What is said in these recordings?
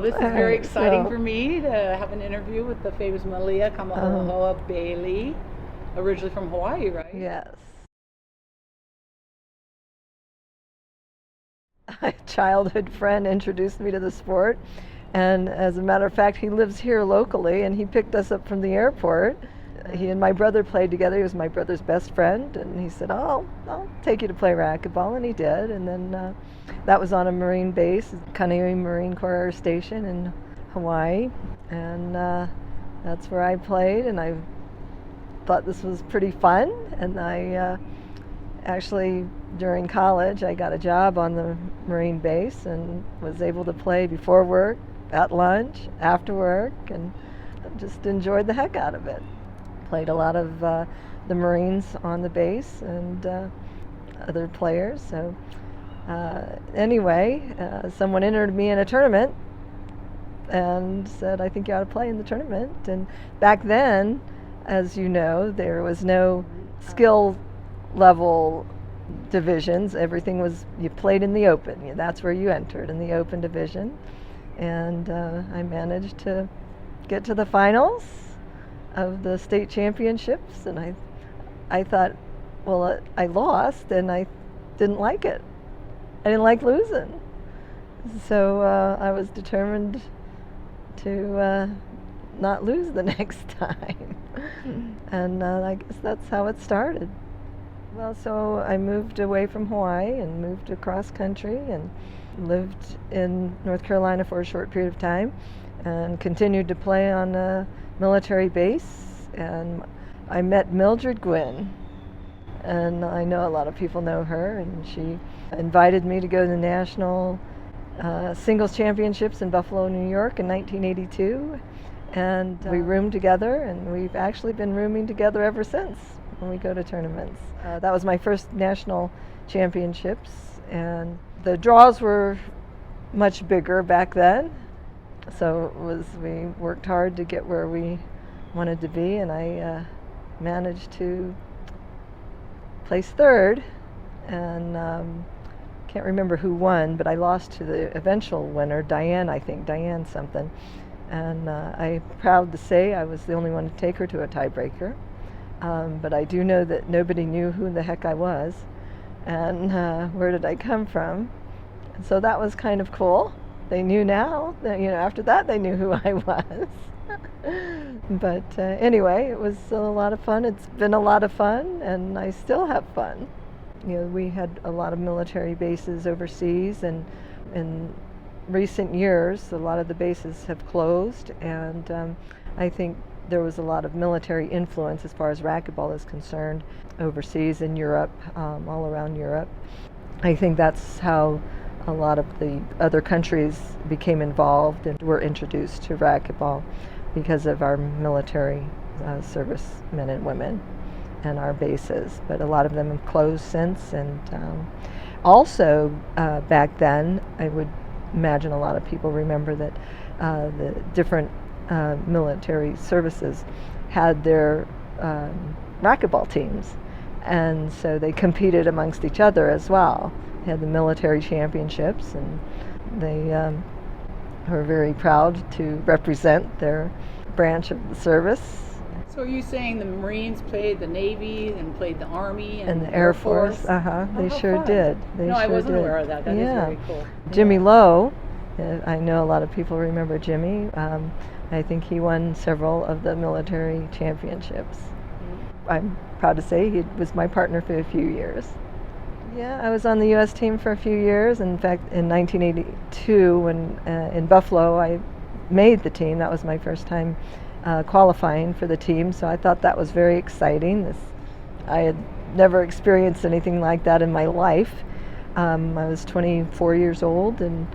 This is very exciting for me to have an interview with the famous Malia Kamahoahoa Bailey, originally from Hawaii, right? Yes. A childhood friend introduced me to the sport, and as a matter of fact, he lives here locally, and he picked us up from the airport. He and my brother played together. He was my brother's best friend, and he said, "Oh, I'll take you to play racquetball," and he did. And then that was on a Marine base, Kaneohe Marine Corps Air Station in Hawaii, and that's where I played, and I thought this was pretty fun. And I actually, during college, I got a job on the Marine base and was able to play before work, at lunch, after work, and just enjoyed the heck out of it. Played a lot of the Marines on the base and other players. So anyway, someone entered me in a tournament and said, "I think you ought to play in the tournament." And back then, as you know, there was no skill level divisions. Everything was, you played in the open. That's where you entered, in the open division. And I managed to get to the finals of the state championships, and I thought, well, I lost, and I didn't like it. I didn't like losing. So I was determined to not lose the next time. And I guess that's how it started. Well, so I moved away from Hawaii and moved across country and lived in North Carolina for a short period of time and continued to play on a military base. And I met Mildred Gwynn, and I know a lot of people know her, and she invited me to go to the national singles championships in Buffalo, New York in 1982. And we roomed together, and we've actually been rooming together ever since when we go to tournaments. That was my first national championships, and the draws were much bigger back then. So we worked hard to get where we wanted to be, and I managed to place third, and can't remember who won, but I lost to the eventual winner, Diane something. And I'm proud to say I was the only one to take her to a tiebreaker. But I do know that nobody knew who the heck I was and where did I come from. And so that was kind of cool. They knew now. After that they knew who I was. But anyway, it was a lot of fun. It's been a lot of fun, and I still have fun. We had a lot of military bases overseas, and in recent years, a lot of the bases have closed, and I think there was a lot of military influence as far as racquetball is concerned overseas in Europe, all around Europe. I think that's how a lot of the other countries became involved and were introduced to racquetball, because of our military service men and women and our bases. But a lot of them have closed since, and also back then, I would imagine a lot of people remember that the different military services had their racquetball teams, and so they competed amongst each other as well. They had the military championships, and they were very proud to represent their branch of the service. So are you saying the Marines played the Navy and played the Army and the Air Force? They sure fun. did. I wasn't aware of that. That is very cool. Jimmy Lowe, I know a lot of people remember Jimmy. I think he won several of the military championships. Mm-hmm. I'm proud to say he was my partner for a few years. Yeah, I was on the U.S. team for a few years. In fact, in 1982, when in Buffalo, I made the team. That was my first time qualifying for the team, so I thought that was very exciting. I had never experienced anything like that in my life. I was 24 years old, and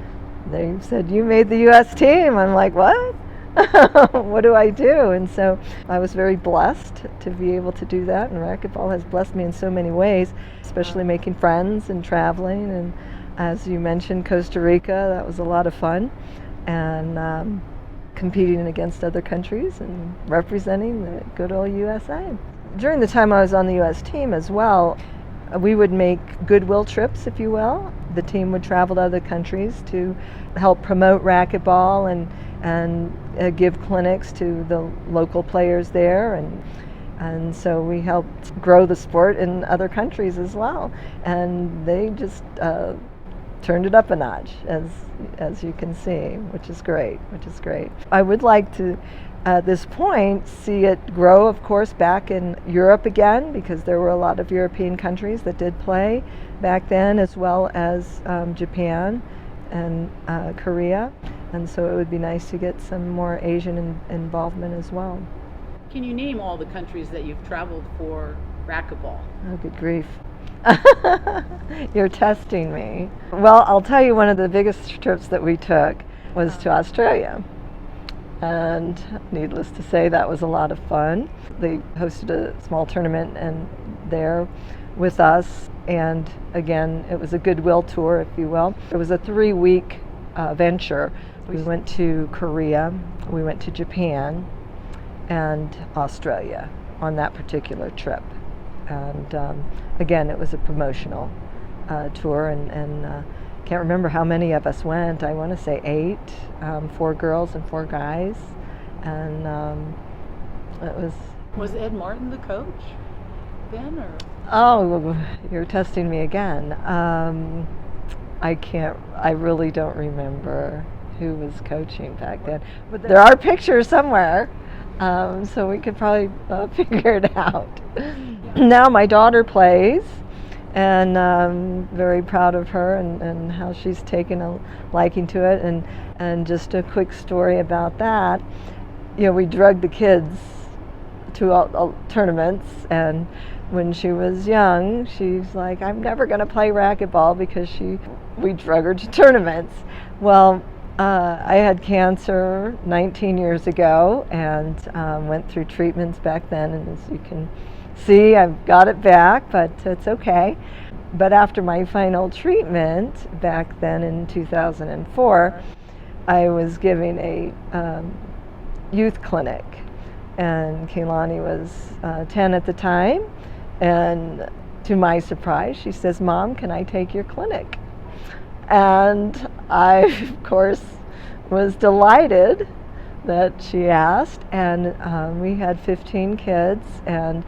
they said, "You made the U.S. team." I'm like, "What? What do I do?" And so I was very blessed to be able to do that, and racquetball has blessed me in so many ways, especially making friends and traveling. And as you mentioned, Costa Rica, that was a lot of fun, and competing against other countries and representing the good old USA. During the time I was on the U.S. team as well, we would make goodwill trips, if you will. The team would travel to other countries to help promote racquetball and give clinics to the local players there, and so we helped grow the sport in other countries as well. And they just turned it up a notch, as you can see, which is great. I would like to, at this point, see it grow, of course, back in Europe again, because there were a lot of European countries that did play back then, as well as Japan and Korea. And so it would be nice to get some more Asian involvement as well. Can you name all the countries that you've traveled for racquetball? Oh, good grief. You're testing me. Well, I'll tell you, one of the biggest trips that we took was to Australia. And needless to say, that was a lot of fun. They hosted a small tournament and there with us. And again, it was a goodwill tour, if you will. It was a 3-week venture. We went to Korea, we went to Japan, and Australia on that particular trip. And again, it was a promotional tour, and can't remember how many of us went. I want to say 8, 4 girls and 4 guys, and it was. Was Ed Martin the coach then, or? Oh, you're testing me again. I really don't remember who was coaching back then, but there are pictures somewhere. So we could probably figure it out. Now my daughter plays, and I'm very proud of her and how she's taken a liking to it. And just a quick story about that. You know, we drug the kids to tournaments, and when she was young, she's like, I'm never going to play racquetball because we drug her to tournaments. Well, I had cancer 19 years ago and went through treatments back then, and as you can see, I've got it back, but it's okay. But after my final treatment back then in 2004, I was giving a youth clinic, and Keilani was 10 at the time, and to my surprise, she says, Mom, can I take your clinic? And I, of course, was delighted that she asked, and we had 15 kids, and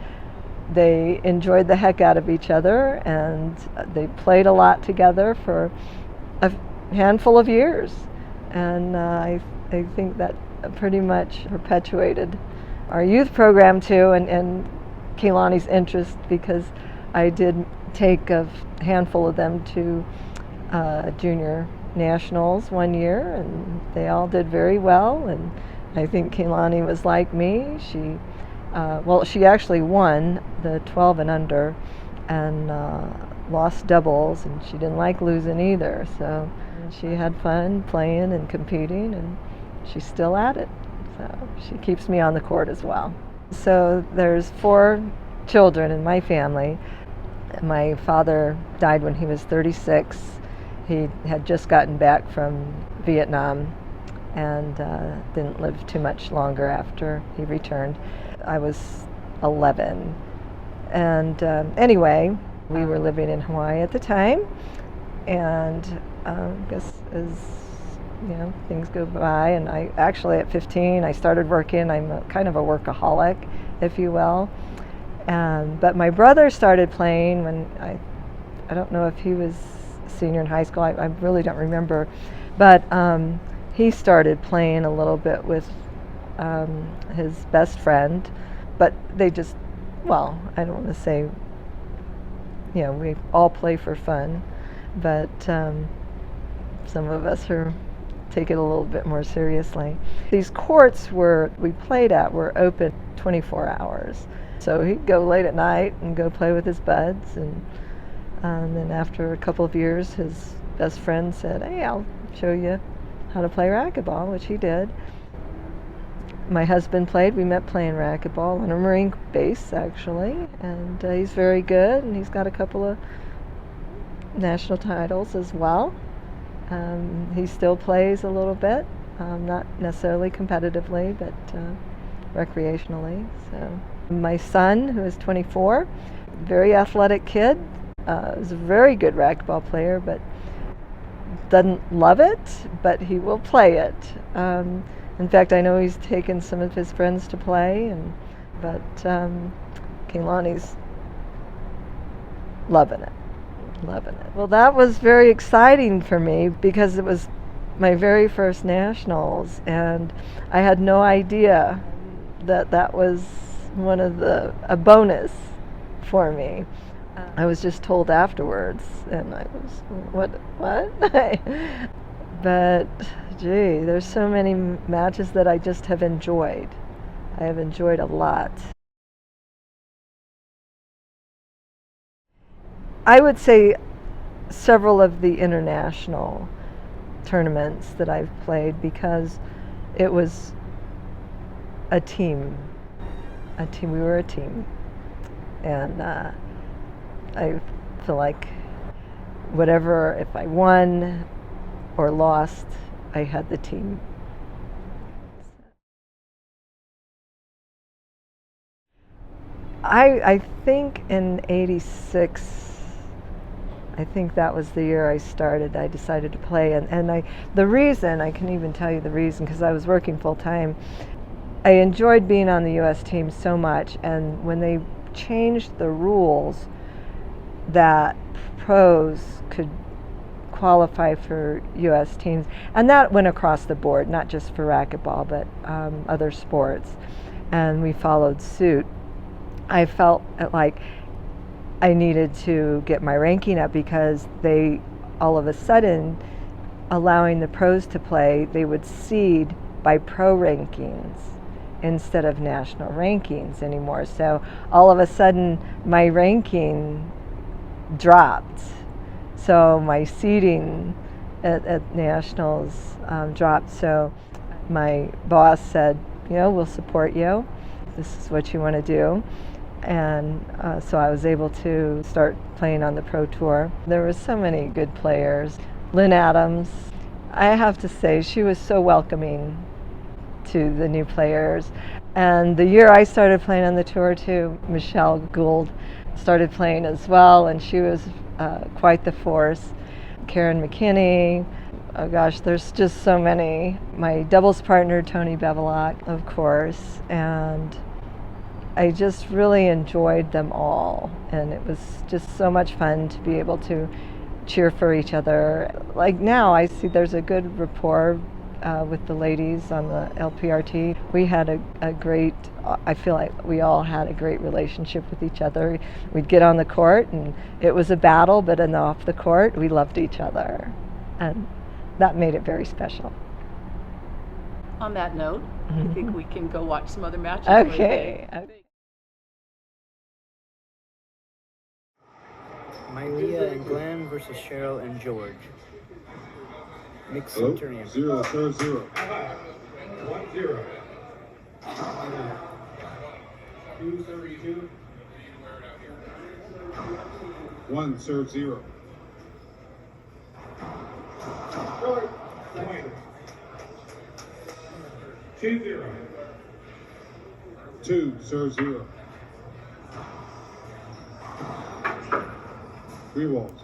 they enjoyed the heck out of each other, and they played a lot together for a handful of years, and I think that pretty much perpetuated our youth program too, and Keilani's interest, because I did take a handful of them to junior nationals one year, and they all did very well. And I think Keilani was like me. She actually won the 12 and under, and lost doubles, and she didn't like losing either. So she had fun playing and competing, and she's still at it. So she keeps me on the court as well. So there's 4 children in my family. My father died when he was 36. He had just gotten back from Vietnam and didn't live too much longer after he returned. I was 11. And anyway, we were living in Hawaii at the time, and I guess as things go by, and I actually at 15 I started working. I'm kind of a workaholic, if you will. But my brother started playing when I don't know if he was senior in high school. I really don't remember, but he started playing a little bit with his best friend. But they just, well, I don't want to say, we all play for fun, but some of us take it a little bit more seriously. These courts we played at were open 24 hours. So he'd go late at night and go play with his buds, and then after a couple of years, his best friend said, hey, I'll show you how to play racquetball, which he did. My husband played. We met playing racquetball on a Marine base, actually, and he's very good, and he's got a couple of national titles as well. He still plays a little bit, not necessarily competitively, but recreationally. So my son, who is 24, very athletic kid, is a very good racquetball player, but doesn't love it, but he will play it. In fact, I know he's taken some of his friends to play, but Kehlani's loving it. Well, that was very exciting for me because it was my very first nationals, and I had no idea that was a bonus for me. I was just told afterwards, and I was, what? But, gee, there's so many matches that I just have enjoyed. I have enjoyed a lot. I would say several of the international tournaments that I've played, because it was a team. We were a team. And I feel like whatever, if I won or lost, I had the team. I think in '86, I think that was the year I started. I decided to play, and the reason, I can even tell you the reason, because I was working full time. I enjoyed being on the U.S. team so much, and when they changed the rules that pros could qualify for U.S. teams, and that went across the board, not just for racquetball, but other sports, and we followed suit. I felt like I needed to get my ranking up, because they, all of a sudden, allowing the pros to play, they would seed by pro rankings instead of national rankings anymore. So all of a sudden, my ranking dropped. So my seeding at nationals dropped. So my boss said, we'll support you. This is what you want to do. And so I was able to start playing on the pro tour. There were so many good players. Lynn Adams, I have to say, she was so welcoming to the new players. And the year I started playing on the tour too, Michelle Gould started playing as well, and she was quite the force. Karen McKinney, oh gosh, there's just so many. My doubles partner, Tony Bevelak, of course, and I just really enjoyed them all, and it was just so much fun to be able to cheer for each other. Like now, I see there's a good rapport with the ladies on the LPRT. We had a great, I feel like we all had a great relationship with each other. We'd get on the court, and it was a battle, but off the court, we loved each other, and that made it very special. On that note, I think we can go watch some other matches. Okay. Malia and Glenn versus Cheryl and George. Mixed Centurion. 0, serve 0. 1-0. 2-32. 1, serve 0. 2-0. 2, serve 0. 3 walls.